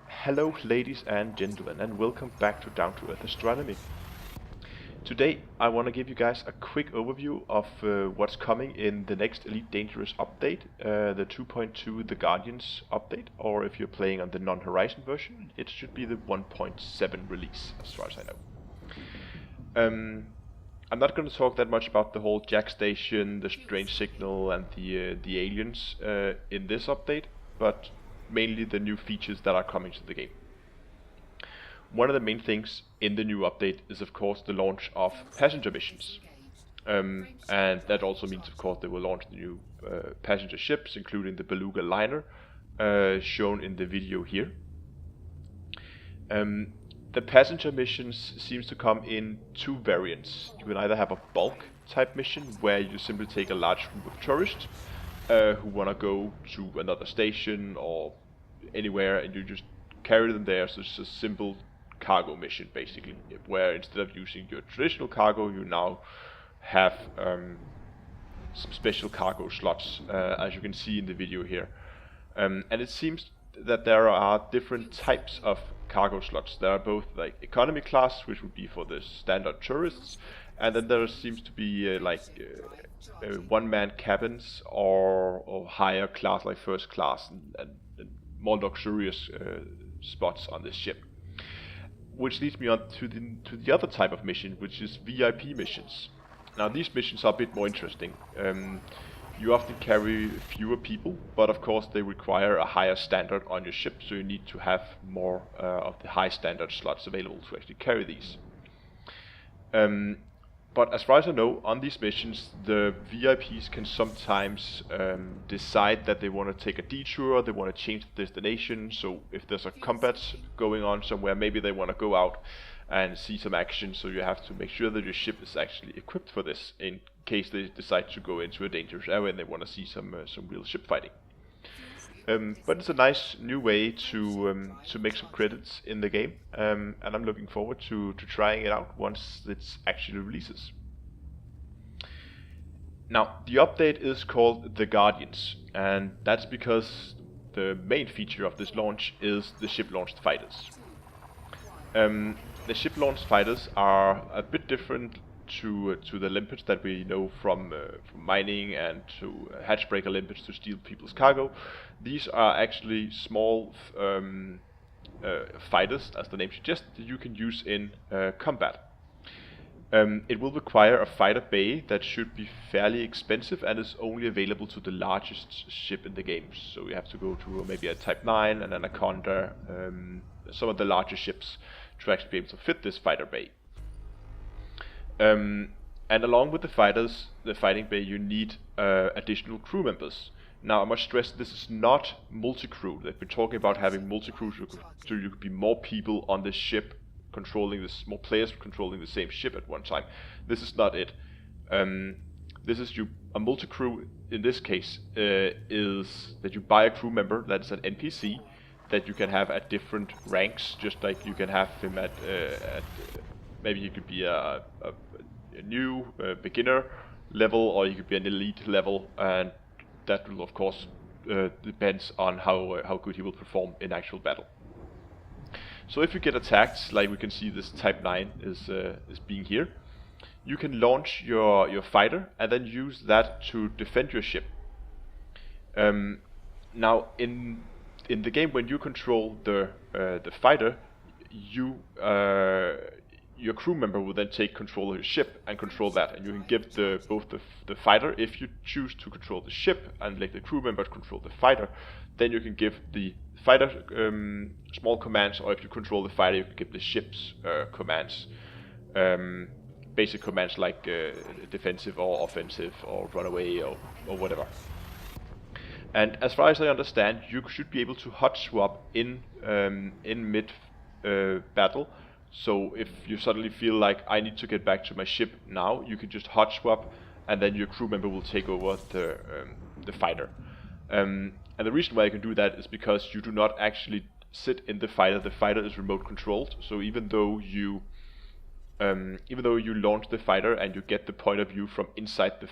Hello ladies and gentlemen, and welcome back to Down to Earth Astronomy. Today I want to give you guys a quick overview of what's coming in the next Elite Dangerous update, the 2.2 The Guardians update, or if you're playing on the non-Horizon version, it should be the 1.7 release, as far as I know. I'm not going to talk that much about the whole Jack Station, the strange signal, and the aliens in this update, but mainly the new features that are coming to the game. One of the main things in the new update is of course the launch of passenger missions, and that also means of course they will launch the new passenger ships, including the Beluga liner shown in the video here. The passenger missions seems to come in two variants. You can either have a bulk type mission where you simply take a large group of tourists who want to go to another station or anywhere, and you just carry them there. So it's a simple cargo mission basically, where instead of using your traditional cargo, you now have some special cargo slots, as you can see in the video here. And it seems that there are different types of cargo slots. There are both like economy class, which would be for the standard tourists, and then there seems to be one-man cabins or higher class, like first class and more luxurious spots on this ship. Which leads me on to the other type of mission, which is VIP missions. Now these missions are a bit more interesting. You often carry fewer people, but of course they require a higher standard on your ship, so you need to have more of the high standard slots available to actually carry these. But as far as I know, on these missions, the VIPs can sometimes decide that they want to take a detour, they want to change the destination. So if there's a combat going on somewhere, maybe they want to go out and see some action, so you have to make sure that your ship is actually equipped for this in case they decide to go into a dangerous area and they want to see some real ship fighting. But it's a nice new way to make some credits in the game, and I'm looking forward to trying it out once it actually releases. Now, the update is called The Guardians, and that's because the main feature of this launch is the ship-launched fighters. The ship-launched fighters are a bit different to the limpets that we know from mining and to hatchbreaker limpets to steal people's cargo. These are actually small fighters, as the name suggests, that you can use in combat. It will require a fighter bay that should be fairly expensive and is only available to the largest ship in the game. So you have to go to maybe a Type 9, an Anaconda, some of the larger ships to actually be able to fit this fighter bay. And along with the fighters, the fighting bay, you need additional crew members. Now I must stress this is not multi-crew. That we're talking about having multi-crew, so you could be more people on this ship controlling this, more players controlling the same ship at one time. This is not it. This is a multi-crew in this case is that you buy a crew member that is an NPC that you can have at different ranks, just like you can have him at maybe you could be a new beginner level, or you could be an elite level, and that will of course depends on how good he will perform in actual battle. So if you get attacked, like we can see this Type 9 is being here, you can launch your fighter and then use that to defend your ship. Now in the game, when you control the fighter, your crew member will then take control of your ship and control that, and you can give both the fighter, if you choose to control the ship and let the crew member control the fighter, then you can give the fighter small commands, or if you control the fighter, you can give the ship's commands, basic commands like defensive or offensive or run away or whatever. And as far as I understand, you should be able to hot swap in mid battle. So if you suddenly feel like I need to get back to my ship now, you can just hot swap, and then your crew member will take over the fighter. And the reason why you can do that is because you do not actually sit in the fighter. The fighter is remote controlled, so even though you Even though you launch the fighter and you get the point of view from inside the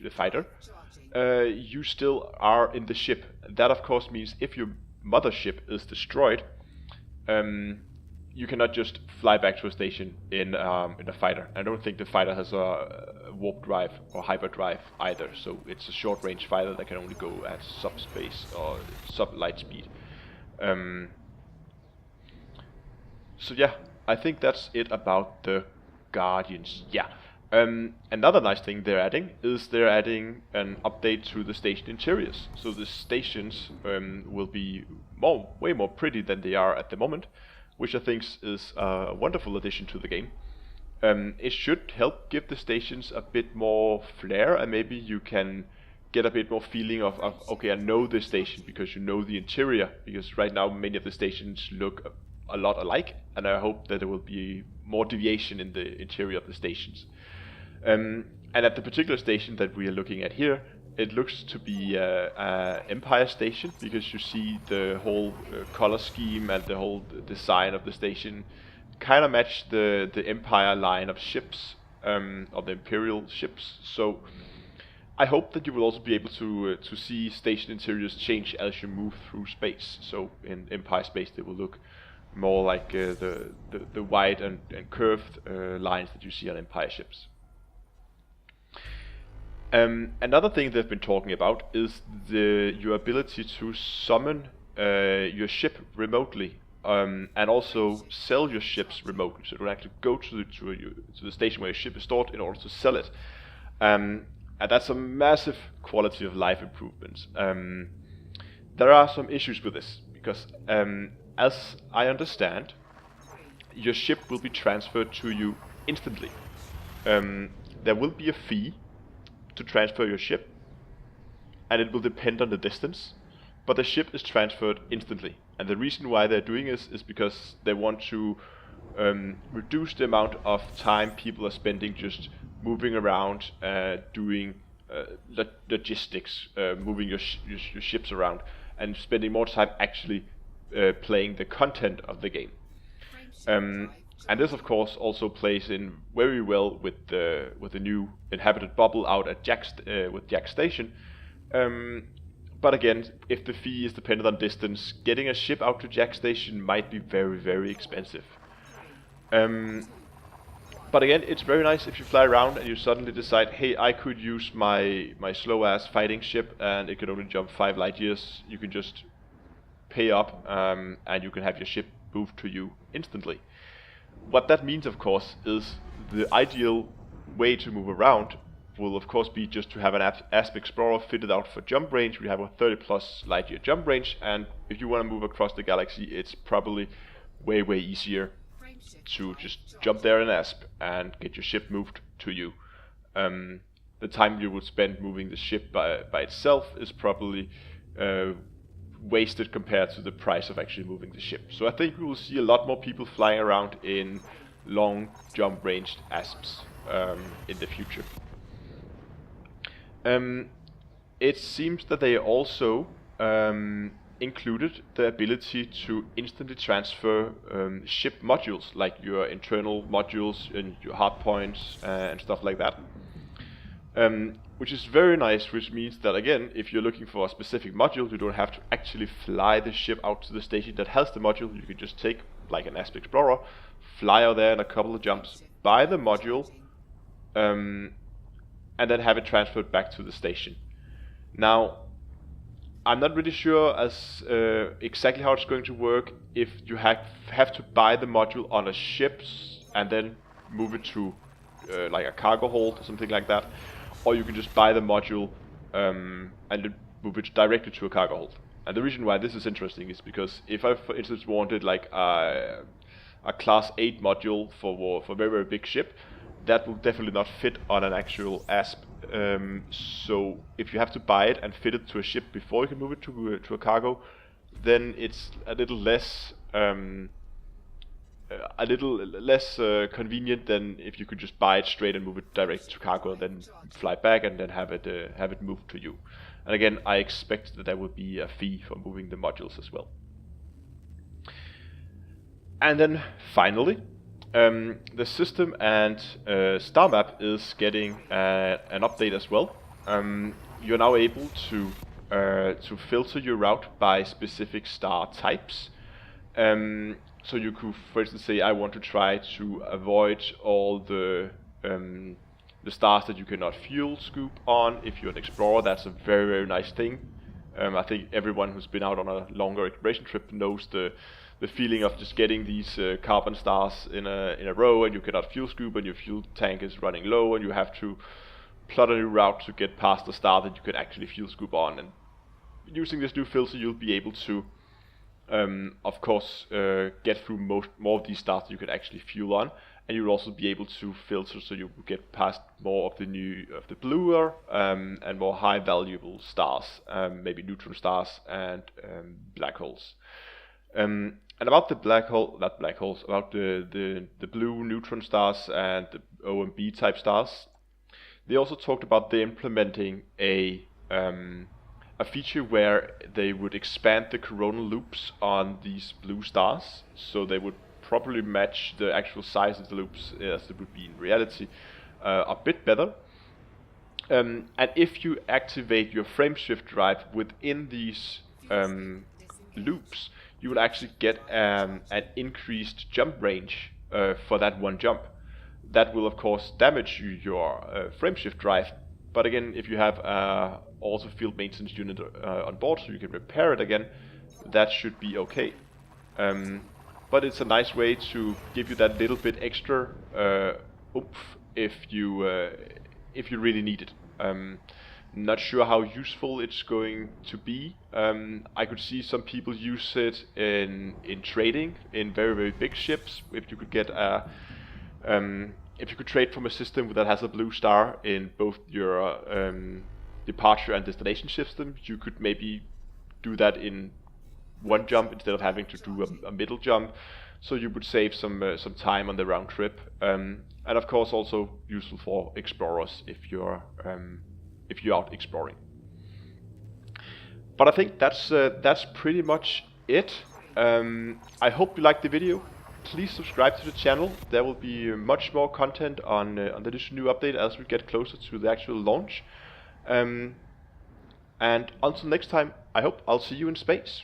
the fighter, you still are in the ship. That of course means if your mothership is destroyed, you cannot just fly back to a station in a fighter. I don't think the fighter has a warp drive or hyperdrive either, so it's a short-range fighter that can only go at subspace or sub-light speed. So yeah, I think that's it about the Guardians. Yeah. Another nice thing they're adding an update to the station interiors. So the stations will be way more pretty than they are at the moment, which I think is a wonderful addition to the game. It should help give the stations a bit more flair, and maybe you can get a bit more feeling of okay, I know this station because you know the interior, because right now many of the stations look a lot alike, and I hope that there will be more deviation in the interior of the stations. And at the particular station that we are looking at here, it looks to be a Empire station, because you see the whole color scheme and the whole design of the station kind of match the Empire line of ships, of the Imperial ships. So I hope that you will also be able to see station interiors change as you move through space. So in Empire space they will look more like the wide and curved lines that you see on Empire ships. Another thing they've been talking about is your ability to summon your ship remotely, and also sell your ships remotely. So you can actually go to the station where your ship is stored in order to sell it. And that's a massive quality of life improvement. There are some issues with this, because as I understand, your ship will be transferred to you instantly. There will be a fee to transfer your ship, and it will depend on the distance, but the ship is transferred instantly. And the reason why they're doing this is because they want to reduce the amount of time people are spending just moving around, doing logistics, moving your ships around, and spending more time actually playing the content of the game. And this of course also plays in very well with the new inhabited bubble out at Jack's station. But again, if the fee is dependent on distance, getting a ship out to Jack's station might be very, very expensive. But again, it's very nice if you fly around and you suddenly decide, hey, I could use my slow ass fighting ship and it could only jump 5 light years. You can just pay up and you can have your ship moved to you instantly. What that means, of course, is the ideal way to move around will of course be just to have an Asp Explorer fitted out for jump range. We have a 30 plus light year jump range, and if you want to move across the galaxy, it's probably way easier to just jump there in Asp and get your ship moved to you. The time you would spend moving the ship by itself is probably wasted compared to the price of actually moving the ship. So I think we will see a lot more people flying around in long jump ranged Asps in the future. It seems that they also included the ability to instantly transfer ship modules, like your internal modules and your hard points and stuff like that. Which is very nice, which means that again, if you're looking for a specific module, you don't have to actually fly the ship out to the station that has the module. You can just take, like an Asp Explorer, fly out there in a couple of jumps, buy the module, and then have it transferred back to the station. Now, I'm not really sure as exactly how it's going to work, if you have to buy the module on a ship and then move it to like a cargo hold or something like that, or you can just buy the module and then move it directly to a cargo hold. And the reason why this is interesting is because if I, for instance, wanted like a class 8 module for a very big ship, that will definitely not fit on an actual Asp. So if you have to buy it and fit it to a ship before you can move it to a cargo, then it's a little less convenient than if you could just buy it straight and move it direct to cargo, and then fly back and then have it moved to you. And again, I expect that there will be a fee for moving the modules as well. And then finally, The system and star map is getting an update as well. You're now able to filter your route by specific star types. So you could, for instance, say I want to try to avoid all the stars that you cannot fuel scoop on. If you're an explorer, that's a very, very nice thing. I think everyone who's been out on a longer exploration trip knows the feeling of just getting these carbon stars in a row, and you cannot fuel scoop, and your fuel tank is running low, and you have to plot a new route to get past the star that you can actually fuel scoop on. And using this new filter, you'll be able to, of course, get through more of these stars that you can actually fuel on, and you'll also be able to filter so you will get past more of the bluer and more high valuable stars, maybe neutron stars and black holes. And about the about the blue neutron stars and the OMB type stars, they also talked about they implementing a feature where they would expand the coronal loops on these blue stars, so they would probably match the actual size of the loops as it would be in reality a bit better. And if you activate your frameshift drive within these loops, you will actually get an increased jump range for that one jump. That will of course damage your frameshift drive, but again, if you have also field maintenance unit on board so you can repair it again, that should be okay. But it's a nice way to give you that little bit extra oomph if you really need it. Not sure how useful it's going to be. I could see some people use it in trading in very, very big ships. If you could get if you could trade from a system that has a blue star in both your departure and destination system, you could maybe do that in one jump instead of having to do a middle jump. So you would save some time on the round trip, and of course also useful for explorers if you're out exploring. But I think that's pretty much it. I hope you liked the video. Please subscribe to the channel. There will be much more content on this new update as we get closer to the actual launch. And until next time, I hope I'll see you in space.